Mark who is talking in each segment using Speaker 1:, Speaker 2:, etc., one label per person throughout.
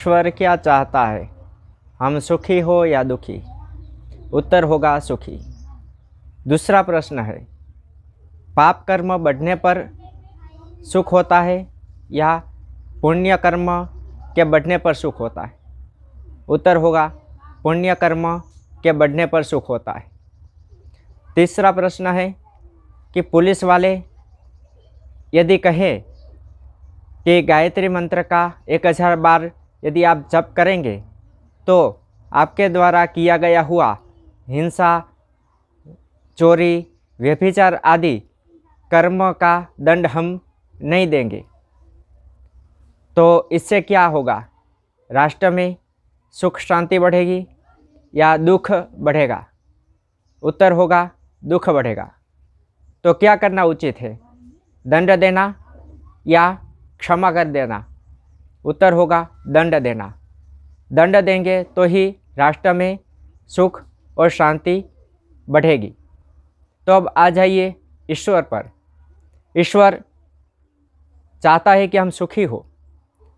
Speaker 1: ईश्वर क्या चाहता है, हम सुखी हो या दुखी? उत्तर होगा सुखी। दूसरा प्रश्न है, पाप कर्म बढ़ने पर सुख होता है या पुण्य कर्म के बढ़ने पर सुख होता है? उत्तर होगा पुण्य कर्म के बढ़ने पर सुख होता है। तीसरा प्रश्न है कि पुलिस वाले यदि कहे कि गायत्री मंत्र का 1000 बार यदि आप जप करेंगे तो आपके द्वारा किया गया हुआ हिंसा, चोरी, व्यभिचार आदि कर्म का दंड हम नहीं देंगे, तो इससे क्या होगा? राष्ट्र में सुख शांति बढ़ेगी या दुख बढ़ेगा? उत्तर होगा दुख बढ़ेगा। तो क्या करना उचित है, दंड देना या क्षमा कर देना? उत्तर होगा दंड देना। दंड देंगे तो ही राष्ट्र में सुख और शांति बढ़ेगी। तो अब आ जाइए ईश्वर पर। ईश्वर चाहता है कि हम सुखी हो,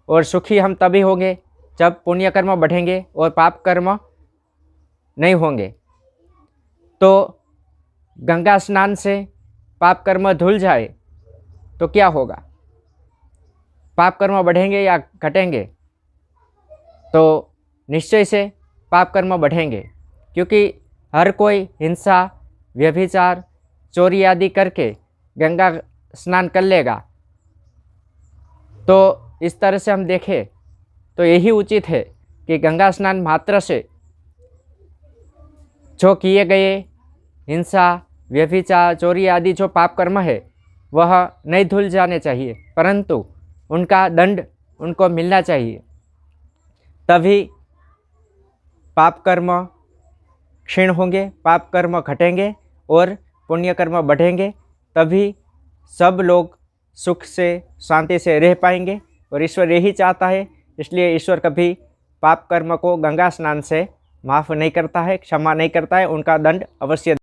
Speaker 1: और सुखी हम तभी होंगे जब पुण्य कर्म बढ़ेंगे और पाप कर्म नहीं होंगे। तो गंगा स्नान से पाप कर्म धुल जाए तो क्या होगा? पाप कर्म बढ़ेंगे या घटेंगे? तो निश्चय से पाप कर्म बढ़ेंगे, क्योंकि हर कोई हिंसा, व्यभिचार, चोरी आदि करके गंगा स्नान कर लेगा। तो इस तरह से हम देखें तो यही उचित है कि गंगा स्नान मात्र से जो किए गए हिंसा, व्यभिचार, चोरी आदि जो पाप कर्म है वह नहीं धुल जाने चाहिए, परंतु उनका दंड उनको मिलना चाहिए। तभी पाप कर्म क्षीण होंगे, पाप कर्म घटेंगे और पुण्य कर्म बढ़ेंगे। तभी सब लोग सुख से, शांति से रह पाएंगे, और ईश्वर यही चाहता है। इसलिए ईश्वर कभी पाप कर्म को गंगा स्नान से माफ़ नहीं करता है, क्षमा नहीं करता है, उनका दंड अवश्य